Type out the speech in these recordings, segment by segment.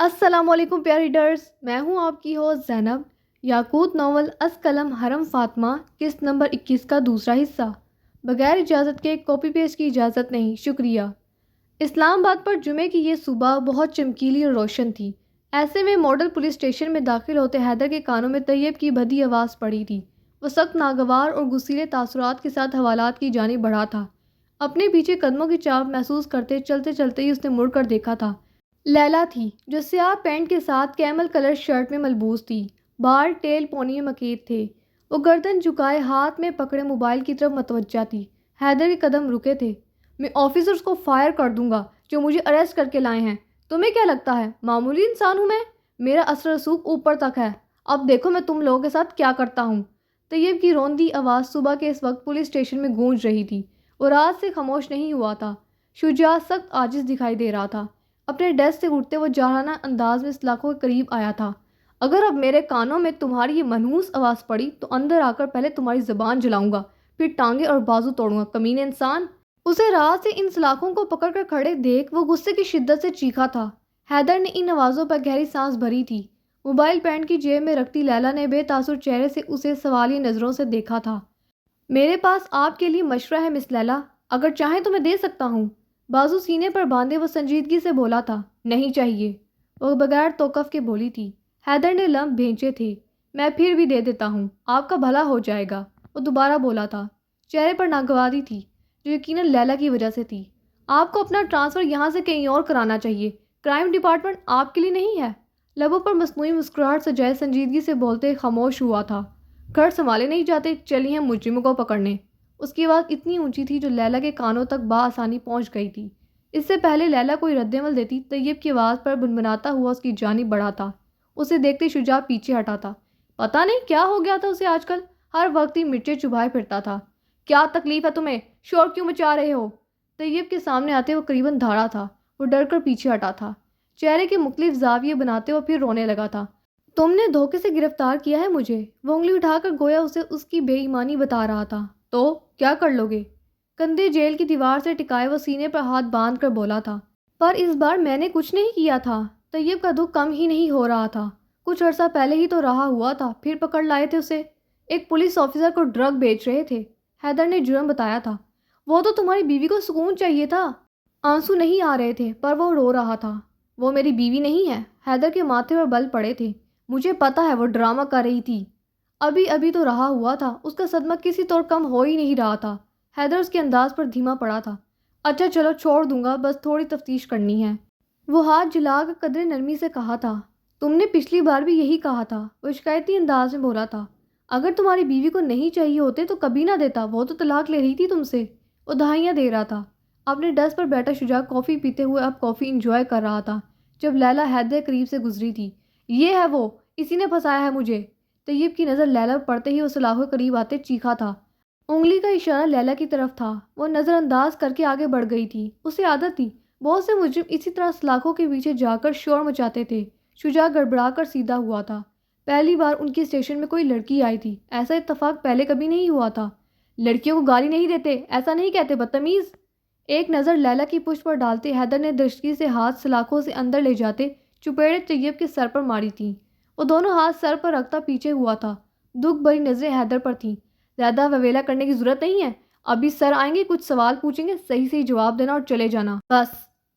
السلام علیکم پیارے ریڈرز، میں ہوں آپ کی ہوسٹ زینب۔ یاقوت ناول از قلم حرم فاطمہ قسط نمبر 21 کا دوسرا حصہ۔ بغیر اجازت کے کاپی پیسٹ کی اجازت نہیں، شکریہ۔ اسلام آباد پر جمعے کی یہ صبح بہت چمکیلی اور روشن تھی۔ ایسے میں ماڈل پولیس اسٹیشن میں داخل ہوتے حیدر کے کانوں میں طیب کی بھدی آواز پڑی تھی۔ وہ سخت ناگوار اور غصیلے تاثرات کے ساتھ حوالات کی جانب بڑھا تھا۔ اپنے پیچھے قدموں کی چاپ محسوس کرتے چلتے چلتے ہی اس نے مڑ کر دیکھا تھا۔ لیلا تھی، جو سیاہ پینٹ کے ساتھ کیمل کلر شرٹ میں ملبوس تھی۔ بال ٹیل پونی میں مکیت تھے۔ وہ گردن جھکائے ہاتھ میں پکڑے موبائل کی طرف متوجہ تھی۔ حیدر کے قدم رکے تھے۔ میں آفیسرز کو فائر کر دوں گا جو مجھے اریسٹ کر کے لائے ہیں۔ تمہیں کیا لگتا ہے معمولی انسان ہوں میں؟ میرا اثر رسوخ اوپر تک ہے۔ اب دیکھو میں تم لوگوں کے ساتھ کیا کرتا ہوں۔ طیب کی روندی آواز صبح کے اس وقت پولیس اسٹیشن میں گونج رہی تھی۔ وہ رات سے خاموش نہیں ہوا تھا۔ شجاع سخت عاجز دکھائی دے رہا تھا۔ اپنے ڈیسک سے اٹھتے وہ جارحانہ انداز میں سلاخوں کے قریب آیا تھا۔ اگر اب میرے کانوں میں تمہاری یہ منحوس آواز پڑی تو اندر آ کر پہلے تمہاری زبان جلاؤں گا، پھر ٹانگیں اور بازو توڑوں گا، کمینے انسان۔ اسے رات سے ان سلاخوں کو پکڑ کر کھڑے دیکھ وہ غصے کی شدت سے چیخا تھا۔ حیدر نے ان آوازوں پر گہری سانس بھری تھی۔ موبائل پینٹ کی جیب میں رکھتی لیلا نے بے تاثر چہرے سے اسے سوالیہ نظروں سے دیکھا تھا۔ میرے پاس آپ کے لیے مشورہ ہے مس لیلا، اگر چاہیں تو میں دے سکتا ہوں۔ بازو سینے پر باندھے وہ سنجیدگی سے بولا تھا۔ نہیں چاہیے، وہ بغیر توقف کے بولی تھی۔ حیدر نے لمب بھینچے تھے۔ میں پھر بھی دے دیتا ہوں، آپ کا بھلا ہو جائے گا، وہ دوبارہ بولا تھا۔ چہرے پر ناگواری تھی جو یقیناً لیلا کی وجہ سے تھی۔ آپ کو اپنا ٹرانسفر یہاں سے کہیں اور کرانا چاہیے، کرائم ڈپارٹمنٹ آپ کے لیے نہیں ہے۔ لبوں پر مصنوعی مسکراہٹ سجائے سنجیدگی سے بولتے خاموش ہوا تھا۔ گھر سنبھالے نہیں جاتے، چلی ہیں مجرموں کو پکڑنے۔ اس کی آواز اتنی اونچی تھی جو لیلا کے کانوں تک بآسانی پہنچ گئی تھی۔ اس سے پہلے لیلا کوئی رد عمل دیتی، طیب کی آواز پر بنبناتا ہوا اس کی جانب بڑھا تھا۔ اسے دیکھتے شجاع پیچھے ہٹا تھا۔ پتہ نہیں کیا ہو گیا تھا اسے آج کل، ہر وقت ہی مرچیں چبھائے پھرتا تھا۔ کیا تکلیف ہے تمہیں؟ شور کیوں مچا رہے ہو؟ طیب کے سامنے آتے وہ قریباً دھاڑا تھا۔ وہ ڈر کر پیچھے ہٹا تھا، چہرے کے مختلف زاویے بناتے وہ پھر رونے لگا تھا۔ تم نے دھوکے سے گرفتار کیا ہے مجھے، وہ انگلی اٹھا کر گویا اسے اس کی بے ایمانی بتا رہا تھا۔ تو کیا کر لوگے؟ کندھے جیل کی دیوار سے ٹکائے وہ سینے پر ہاتھ باندھ کر بولا تھا۔ پر اس بار میں نے کچھ نہیں کیا تھا۔ طیب کا دکھ کم ہی نہیں ہو رہا تھا۔ کچھ عرصہ پہلے ہی تو رہا ہوا تھا، پھر پکڑ لائے تھے اسے۔ ایک پولیس آفیسر کو ڈرگ بیچ رہے تھے، حیدر نے جرم بتایا تھا۔ وہ تو تمہاری بیوی کو سکون چاہیے تھا۔ آنسو نہیں آ رہے تھے پر وہ رو رہا تھا۔ وہ میری بیوی نہیں ہے، حیدر کے ماتھے پر بل پڑے تھے۔ مجھے پتا ہے وہ ڈرامہ کر رہی تھی۔ ابھی تو رہا ہوا تھا، اس کا صدمہ کسی طور کم ہو ہی نہیں رہا تھا۔ حیدر اس کے انداز پر دھیما پڑا تھا۔ اچھا چلو چھوڑ دوں گا، بس تھوڑی تفتیش کرنی ہے۔ وہ ہاتھ جلا کر قدرے نرمی سے کہا تھا۔ تم نے پچھلی بار بھی یہی کہا تھا، وہ شکایتی انداز میں بولا تھا۔ اگر تمہاری بیوی کو نہیں چاہیے ہوتے تو کبھی نہ دیتا، وہ تو طلاق لے رہی تھی تم سے۔ وہ دہائیاں دے رہا تھا۔ اپنے ڈیسک پر بیٹھا شجاع کافی پیتے ہوئے اب کافی انجوائے کر رہا تھا جب لیلا حیدر قریب سے گزری تھی۔ یہ ہے وہ، اسی نے پھنسایا ہے مجھے۔ طیب کی نظر لیلا پر پڑتے ہی وہ سلاخوں کے قریب آتے چیخا تھا۔ انگلی کا اشارہ لیلا کی طرف تھا۔ وہ نظر انداز کر کے آگے بڑھ گئی تھی۔ اسے عادت تھی، بہت سے مجرم اسی طرح سلاخوں کے پیچھے جا کر شور مچاتے تھے۔ شجاع گڑبڑا کر سیدھا ہوا تھا۔ پہلی بار ان کی اسٹیشن میں کوئی لڑکی آئی تھی، ایسا اتفاق پہلے کبھی نہیں ہوا تھا۔ لڑکیوں کو گالی نہیں دیتے، ایسا نہیں کہتے بدتمیز۔ ایک نظر لیلا کی پشت پر ڈالتے حیدر نے درستگی سے ہاتھ سلاخوں سے اندر لے جاتے چپیڑے طیب کے سر پر ماری تھیں۔ وہ دونوں ہاتھ سر پر رکھتا پیچھے ہوا تھا۔ دکھ بھری نظریں حیدر پر تھیں۔ زیادہ ویویلا کرنے کی ضرورت نہیں ہے، ابھی سر آئیں گے، کچھ سوال پوچھیں گے، صحیح صحیح جواب دینا اور چلے جانا، بس۔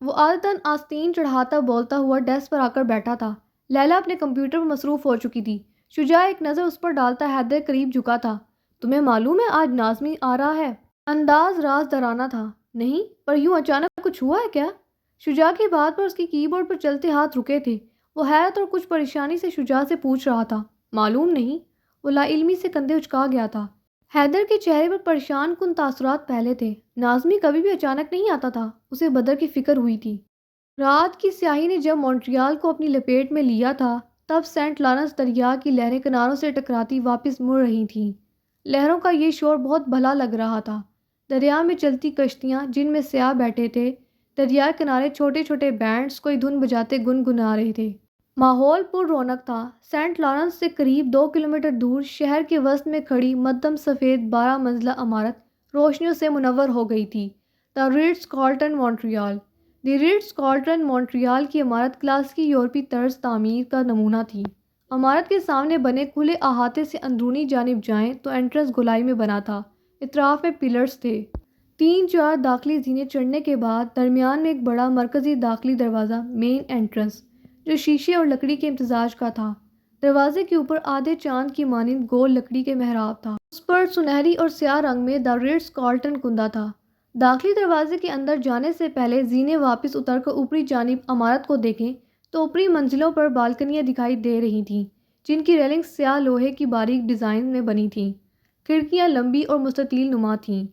وہ عادتاً آستین چڑھاتا بولتا ہوا ڈیسک پر آ کر بیٹھا تھا۔ لیلا اپنے کمپیوٹر پر مصروف ہو چکی تھی۔ شجاع ایک نظر اس پر ڈالتا حیدر قریب جھکا تھا۔ تمہیں معلوم ہے آج ناظمی آ رہا ہے؟ انداز راز دارانہ تھا۔ نہیں، پر یوں اچانک کچھ ہوا ہے کیا؟ شجاع کی بات پر اس کی کی بورڈ پر چلتے ہاتھ رکے تھے۔ وہ حیرت اور کچھ پریشانی سے شجاع سے پوچھ رہا تھا۔ معلوم نہیں، وہ لا علمی سے کندھے اچکا گیا تھا۔ حیدر کے چہرے پر پریشان کن تاثرات پہلے تھے۔ ناظمی کبھی بھی اچانک نہیں آتا تھا، اسے بدر کی فکر ہوئی تھی۔ رات کی سیاہی نے جب مونٹریال کو اپنی لپیٹ میں لیا تھا تب سینٹ لارنس دریا کی لہریں کناروں سے ٹکراتی واپس مڑ رہی تھیں۔ لہروں کا یہ شور بہت بھلا لگ رہا تھا۔ دریا میں چلتی کشتیاں جن میں سیاح بیٹھے تھے، دریا کنارے چھوٹے چھوٹے بینڈز کوئی دھن بجاتے گنگنا رہے تھے۔ ماحول پر رونق تھا۔ سینٹ لارنس سے قریب 2 کلومیٹر دور شہر کے وسط میں کھڑی مدھم سفید 12 منزلہ عمارت روشنیوں سے منور ہو گئی تھی۔ دی رٹز کارلٹن مونٹریال، دی ریٹز کارلٹن مونٹریال کی عمارت کلاسیکی یورپی طرز تعمیر کا نمونہ تھی۔ عمارت کے سامنے بنے کھلے احاطے سے اندرونی جانب جائیں تو انٹرنس گولائی میں بنا تھا۔ اطراف میں پلرز تھے۔ 3-4 داخلی زینے چڑھنے کے بعد درمیان میں ایک بڑا مرکزی داخلی دروازہ مین انٹرنس، جو شیشے اور لکڑی کے امتزاج کا تھا۔ دروازے کے اوپر آدھے چاند کی مانند گول لکڑی کے محراب تھا۔ اس پر سنہری اور سیاہ رنگ میں دی ریٹز کارلٹن کندہ تھا۔ داخلی دروازے کے اندر جانے سے پہلے زینے واپس اتر کر اوپری جانب عمارت کو دیکھیں تو اوپری منزلوں پر بالکنیاں دکھائی دے رہی تھیں، جن کی ریلنگ سیاہ لوہے کی باریک ڈیزائن میں بنی تھیں۔ کھڑکیاں لمبی اور مستطیل نما تھیں،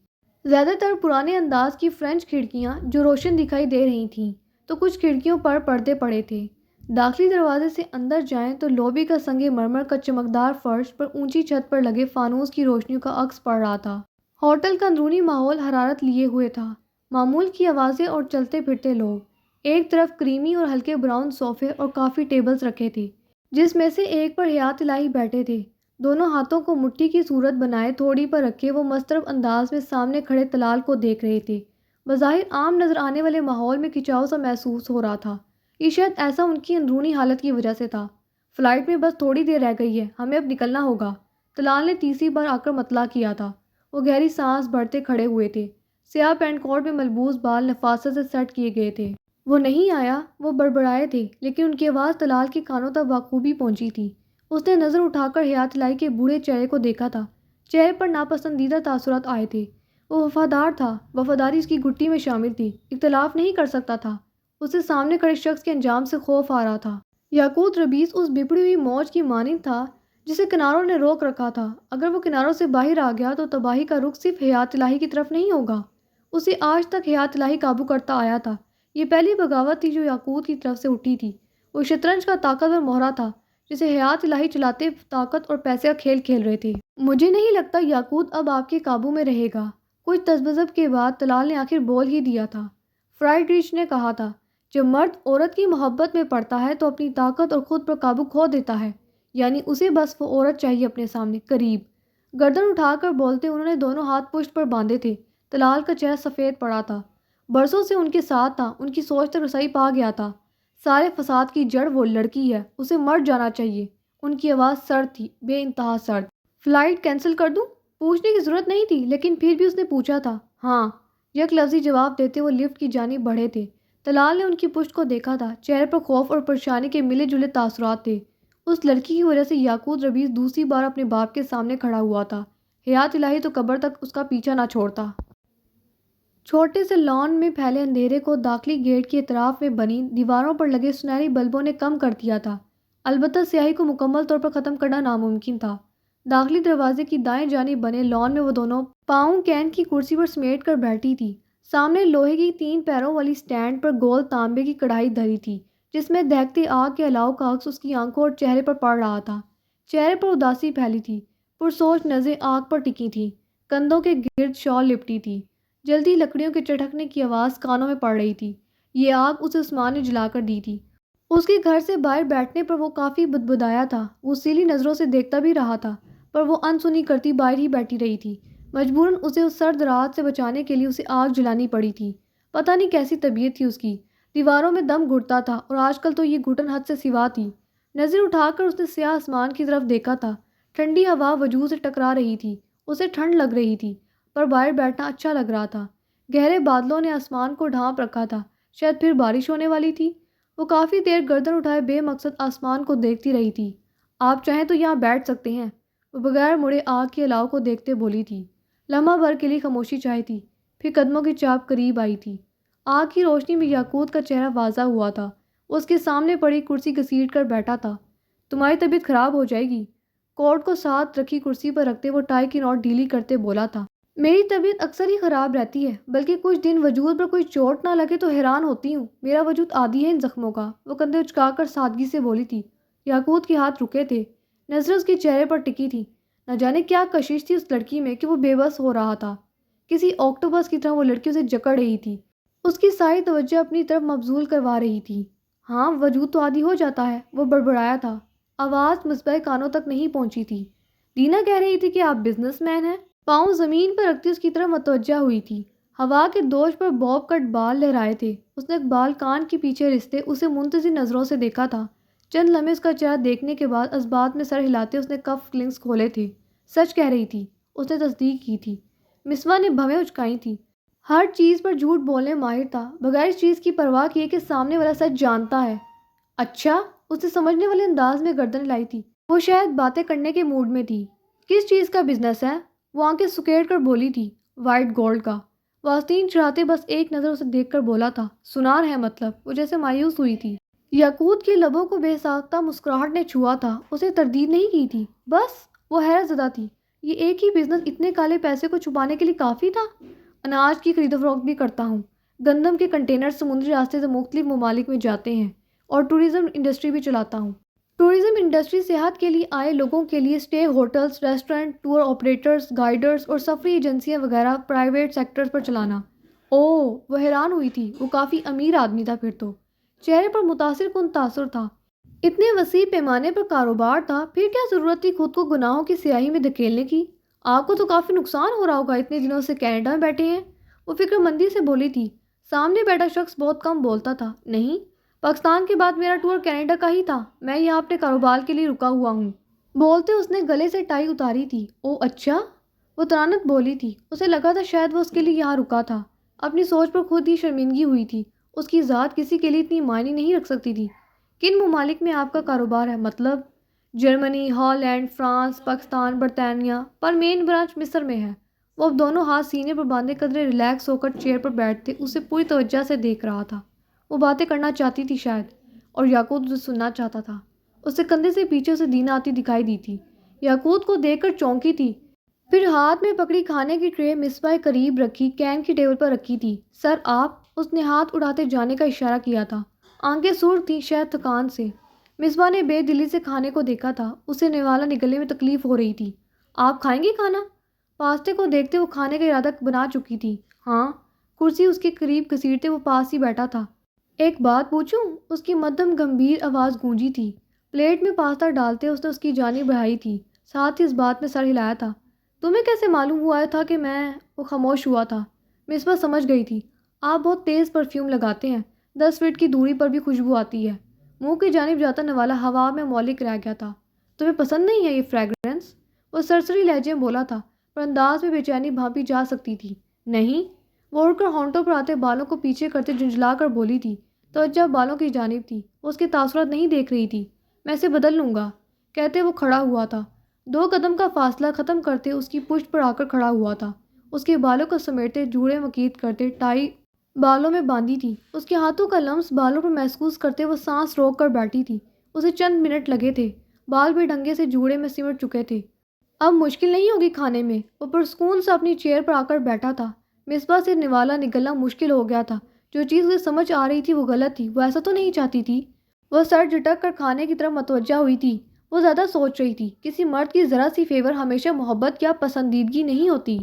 زیادہ تر پرانے انداز کی فرنچ کھڑکیاں جو روشن دکھائی دے رہی تھیں، تو کچھ کھڑکیوں پر پردے پڑے تھے۔ داخلی دروازے سے اندر جائیں تو لوبی کا سنگ مرمر کا چمکدار فرش پر اونچی چھت پر لگے فانوس کی روشنیوں کا عکس پڑ رہا تھا۔ ہوٹل کا اندرونی ماحول حرارت لیے ہوئے تھا۔ معمول کی آوازیں اور چلتے پھرتے لوگ۔ ایک طرف کریمی اور ہلکے براؤن صوفے اور کافی ٹیبلز رکھے تھے، جس میں سے ایک پر حیات الہی بیٹھے تھے۔ دونوں ہاتھوں کو مٹھی کی صورت بنائے تھوڑی پر رکھے وہ مضطرب انداز میں سامنے کھڑے طلال کو دیکھ رہے تھے۔ بظاہر عام نظر آنے والے ماحول میں کھنچاؤ سا محسوس ہو رہا تھا۔ یہ شاید ایسا ان کی اندرونی حالت کی وجہ سے تھا۔ فلائٹ میں بس تھوڑی دیر رہ گئی ہے، ہمیں اب نکلنا ہوگا، طلال نے تیسری بار آ کر مطلع کیا تھا۔ وہ گہری سانس بھرتے کھڑے ہوئے تھے۔ سیاہ پینٹ کوٹ میں ملبوس بال نفاست سے سیٹ کیے گئے تھے۔ وہ نہیں آیا، وہ بڑبڑائے تھے، لیکن ان کی آواز طلال کے کانوں تک بخوبی پہنچی تھی۔ اس نے نظر اٹھا کر حیات الہی کے بوڑھے چہرے کو دیکھا تھا۔ چہرے پر ناپسندیدہ تاثرات آئے تھے۔ وہ وفادار تھا، وفاداری اس کی گھٹی میں شامل تھی، اختلاف نہیں کر سکتا تھا۔ اسے سامنے کھڑے شخص کے انجام سے خوف آ رہا تھا۔ یاقوت ربیز اس بپڑی ہوئی موج کی مانند تھا جسے کناروں نے روک رکھا تھا۔ اگر وہ کناروں سے باہر آ گیا تو تباہی کا رخ صرف حیات الہی کی طرف نہیں ہوگا۔ اسے آج تک حیات الہی قابو کرتا آیا تھا۔ یہ پہلی بغاوت تھی جو یاقوت کی طرف سے اٹھی تھی۔ وہ شطرنج کا طاقتور مہرہ تھا جسے حیات الہی چلاتے طاقت اور پیسے کا کھیل کھیل رہے تھے۔ مجھے نہیں لگتا یاقوت اب آپ کے قابو میں رہے گا۔ کچھ تذبذب کے بعد طلال نے آخر بول ہی دیا تھا۔ فرائیڈریچ نے کہا تھا، جب مرد عورت کی محبت میں پڑتا ہے تو اپنی طاقت اور خود پر قابو کھو دیتا ہے، یعنی اسے بس وہ عورت چاہیے اپنے سامنے، قریب۔ گردن اٹھا کر بولتے انہوں نے دونوں ہاتھ پشت پر باندھے تھے۔ طلال کا چہرہ سفید پڑا تھا۔ برسوں سے ان کے ساتھ تھا، ان کی سوچ تک رسائی پا گیا تھا۔ سارے فساد کی جڑ وہ لڑکی ہے، اسے مر جانا چاہیے۔ ان کی آواز سرد تھی، بے انتہا سرد۔ فلائٹ کینسل کر دوں؟ پوچھنے کی ضرورت نہیں تھی، لیکن پھر بھی اس نے پوچھا تھا۔ ہاں، یک لفظی جواب دیتے وہ لفٹ کی جانب بڑھے تھے۔ طلال نے ان کی پشت کو دیکھا تھا، چہرے پر خوف اور پریشانی کے ملے جلے تاثرات تھے۔ اس لڑکی کی وجہ سے یاقوت ربیز دوسری بار اپنے باپ کے سامنے کھڑا ہوا تھا۔ حیات الہی تو قبر تک اس کا پیچھا نہ چھوڑتا۔ چھوٹے سے لان میں پھیلے اندھیرے کو داخلی گیٹ کے اطراف میں بنی دیواروں پر لگے سنہری بلبوں نے کم کر دیا تھا، البتہ سیاہی کو مکمل طور پر ختم کرنا ناممکن تھا۔ داخلی دروازے کی دائیں جانب بنے لان میں وہ دونوں پاؤں کین کی کرسی پر سمیٹ کر بیٹھی تھی۔ سامنے لوہے کی 3 پیروں والی سٹینڈ پر گول تانبے کی کڑھائی دھری تھی، جس میں دہکتی آگ کے الاؤ کا عکس اس کی آنکھوں اور چہرے پر پڑ رہا تھا۔ چہرے پر اداسی پھیلی تھی، پرسوچ نظریں آگ پر ٹکی تھیں، کندھوں کے گرد شال لپٹی تھی۔ جلدی لکڑیوں کے چٹکنے کی آواز کانوں میں پڑ رہی تھی۔ یہ آگ اسے عثمان نے جلا کر دی تھی۔ اس کے گھر سے باہر بیٹھنے پر وہ کافی بدبدایا تھا۔ وہ سیلی نظروں سے دیکھتا بھی رہا تھا، پر وہ انسنی کرتی باہر ہی بیٹھی رہی تھی۔ مجبوراً اسے اس سرد رات سے بچانے کے لیے اسے آگ جلانی پڑی تھی۔ پتہ نہیں کیسی طبیعت تھی اس کی، دیواروں میں دم گھٹتا تھا اور آج کل تو یہ گھٹن حد سے سوا تھی۔ نظر اٹھا کر اس نے سیاہ آسمان کی طرف دیکھا تھا۔ ٹھنڈی ہوا وجود سے ٹکرا رہی تھی، اسے ٹھنڈ لگ رہی تھی، پر باہر بیٹھنا اچھا لگ رہا تھا۔ گہرے بادلوں نے آسمان کو ڈھانپ رکھا تھا، شاید پھر بارش ہونے والی تھی۔ وہ کافی دیر گردن اٹھائے بے مقصد آسمان کو دیکھتی رہی تھی۔ آپ چاہیں تو یہاں بیٹھ سکتے ہیں، وہ بغیر مڑے آگ کے الاؤ کو دیکھتے بولی تھی۔ لمحہ بھر کے لیے خاموشی چاہی تھی، پھر قدموں کی چاپ قریب آئی تھی۔ آگ کی روشنی میں یاقوت کا چہرہ واضح ہوا تھا۔ وہ اس کے سامنے پڑی کرسی گھسیٹ کر بیٹھا تھا۔ تمہاری طبیعت خراب ہو جائے گی، کوٹ کو ساتھ رکھی کرسی پر رکھتے وہ ٹائی کی نوٹ ڈھیلی کرتے بولا تھا۔ میری طبیعت اکثر ہی خراب رہتی ہے، بلکہ کچھ دن وجود پر کوئی چوٹ نہ لگے تو حیران ہوتی ہوں۔ میرا وجود عادی ہے ان زخموں کا، وہ کندھے اچکا کر سادگی سے بولی تھی۔ یاقوت کے ہاتھ رکے تھے، نظریں اس کے چہرے پر ٹکی تھی۔ نہ جانے کیا کشش تھی اس لڑکی میں کہ وہ بے بس ہو رہا تھا۔ کسی آکٹوپس کی طرح وہ لڑکی اسے جکڑ رہی تھی، اس کی ساری توجہ اپنی طرف مبذول کروا رہی تھی۔ ہاں، وجود تو عادی ہو جاتا ہے، وہ بڑبڑایا تھا۔ آواز مصباح کانوں تک نہیں پہنچی تھی۔ دینا کہہ رہی تھی کہ آپ بزنس مین ہیں؟ پاؤں زمین پر رکھتی اس کی طرف متوجہ ہوئی تھی۔ ہوا کے دوش پر بوب کٹ بال لہرائے تھے۔ اس نے بال کان کے پیچھے رستے اسے منتظر نظروں سے دیکھا تھا۔ چند لمحے اس کا چہرہ دیکھنے کے بعد اسبات میں سر ہلاتے اس نے کف لنکس کھولے تھے۔ سچ کہہ رہی تھی، اس نے تصدیق کی تھی۔ مصباح نے بھویں اچکائی تھیں۔ ہر چیز پر جھوٹ بولنے ماہر تھا، بغیر اس چیز کی پرواہ کیے کہ سامنے والا سچ جانتا ہے۔ اچھا، اس نے سمجھنے والے انداز میں گردن ہلائی تھی۔ وہ شاید باتیں کرنے کے موڈ میں تھی۔ کس چیز کا بزنس ہے؟ وہ آنکھیں سکیڑ کر بولی تھی۔ وائٹ گولڈ کا۔ واسطین چڑھاتے بس ایک نظر اسے دیکھ کر بولا تھا، سنار ہے مطلب؟ وہ جیسے مایوس ہوئی تھی۔ یاقوت کے لبوں کو بے ساختہ مسکراہٹ نے چھوا تھا، اسے تردید نہیں کی تھی، بس وہ حیرت زدہ تھی۔ یہ ایک ہی بزنس اتنے کالے پیسے کو چھپانے کے لیے کافی تھا؟ اناج کی خرید و فروخت بھی کرتا ہوں، گندم کے کنٹینر سمندری راستے سے مختلف ممالک میں جاتے ہیں، اور ٹورزم انڈسٹری بھی چلاتا ہوں۔ ٹورزم انڈسٹری سیاحت کے لیے آئے لوگوں کے لیے stay hotels, restaurant, tour operators, guiders اور سفری ایجنسیاں وغیرہ پرائیویٹ سیکٹرز پر چلانا۔ اوہ، وہ حیران ہوئی تھی، وہ کافی امیر آدمی تھا پھر تو۔ چہرے پر متاثر کن تاثر تھا۔ اتنے وسیع پیمانے پر کاروبار تھا، پھر کیا ضرورت تھی خود کو گناہوں کی سیاہی میں دھکیلنے کی؟ آپ کو تو کافی نقصان ہو رہا ہوگا، اتنے دنوں سے کینیڈا میں بیٹھے ہیں۔ وہ فکر مندی سے بولی تھی۔ سامنے بیٹھا شخص بہت کم بولتا تھا۔ نہیں، پاکستان کے بعد میرا ٹور کینیڈا کا ہی تھا، میں یہاں اپنے کاروبار کے لیے رکا ہوا ہوں۔ بولتے اس نے گلے سے ٹائی اتاری تھی۔ او اچھا، وہ طرانت بولی تھی۔ اسے لگا تھا شاید وہ اس کے لیے یہاں رکا تھا۔ اپنی سوچ پر خود ہی شرمندگی ہوئی تھی۔ اس کی ذات کسی کے لیے اتنی معنی نہیں رکھ سکتی تھی۔ کن ممالک میں آپ کا کاروبار ہے مطلب؟ جرمنی، ہالینڈ، فرانس، پاکستان، برطانیہ، پر مین برانچ مصر میں ہے۔ وہ اب دونوں ہاتھ سینے پر باندھے قدرے ریلیکس ہو کر چیئر پر بیٹھتے اسے پوری توجہ سے دیکھ رہا تھا۔ وہ باتیں کرنا چاہتی تھی شاید، اور یاقوت اسے سننا چاہتا تھا۔ اسے کندھے سے پیچھے سے دینا آتی دکھائی دی تھی۔ یاقوت کو دیکھ کر چونکی تھی، پھر ہاتھ میں پکڑی کھانے کی ٹرے مصباح قریب رکھی کین کی ٹیبل پر رکھی تھی۔ سر آپ، اس نے ہاتھ اڑاتے جانے کا اشارہ کیا تھا۔ آنکھیں سرخ تھیں، شاید تھکان سے۔ مصباح نے بے دلی سے کھانے کو دیکھا تھا، اسے نوالا نگلنے میں تکلیف ہو رہی تھی۔ آپ کھائیں گے کھانا؟ پاستے کو دیکھتے وہ کھانے کا ارادہ بنا چکی تھی۔ ہاں، کرسی اس کے قریب گھسیٹتے وہ پاس ہی بیٹھا تھا۔ ایک بات پوچھوں؟ اس کی مدھم گمبھیر آواز گونجی تھی۔ پلیٹ میں پاستا ڈالتے اس نے اس کی جانب بڑھائی تھی، ساتھ ہی اس بات میں سر ہلایا تھا۔ تمہیں کیسے معلوم ہوا تھا کہ میں؟ وہ خاموش ہوا تھا۔ مصباح سمجھ گئی تھی۔ آپ بہت تیز پرفیوم لگاتے ہیں، 10 فٹ کی دوری پر بھی خوشبو آتی ہے۔ منہ کی جانب جاتا نوالا ہوا میں مولک رہ گیا تھا۔ تمہیں پسند نہیں ہے یہ فریگرنس؟ وہ سرسری لہجے میں بولا تھا، پر انداز میں بے چینی بھانپی جا سکتی تھی۔ نہیں، وہ اڑ کر ہونٹوں پر آتے بالوں کو پیچھے کرتے جھنجھلا کر بولی تھی۔ توجہ بالوں کی جانب تھی، وہ اس کے تاثرات نہیں دیکھ رہی تھی۔ میں اسے بدل لوں گا، کہتے وہ کھڑا ہوا تھا۔ 2 قدم کا فاصلہ ختم کرتے اس کی پشت پر آ کر کھڑا ہوا تھا۔ اس کے بالوں کو سمیٹتے جوڑے مکید کرتے ٹائی بالوں میں باندھی تھی۔ اس کے ہاتھوں کا لمس بالوں پر محسوس کرتے وہ سانس روک کر بیٹھی تھی۔ اسے چند منٹ لگے تھے، بال بھی ڈھنگے سے جوڑے میں سمٹ چکے تھے۔ اب مشکل نہیں ہوگی کھانے میں؟ وہ پرسکون سے اپنی چیئر پر آ کر بیٹھا تھا۔ مصباح سے نوالا نگلنا مشکل ہو گیا تھا۔ جو چیز اسے سمجھ آ رہی تھی وہ غلط تھی، وہ ایسا تو نہیں چاہتی تھی۔ وہ سر جھٹک کر کھانے کی طرف متوجہ ہوئی تھی۔ وہ زیادہ سوچ رہی تھی۔ کسی مرد کی ذرا سی فیور ہمیشہ محبت یا پسندیدگی نہیں ہوتی۔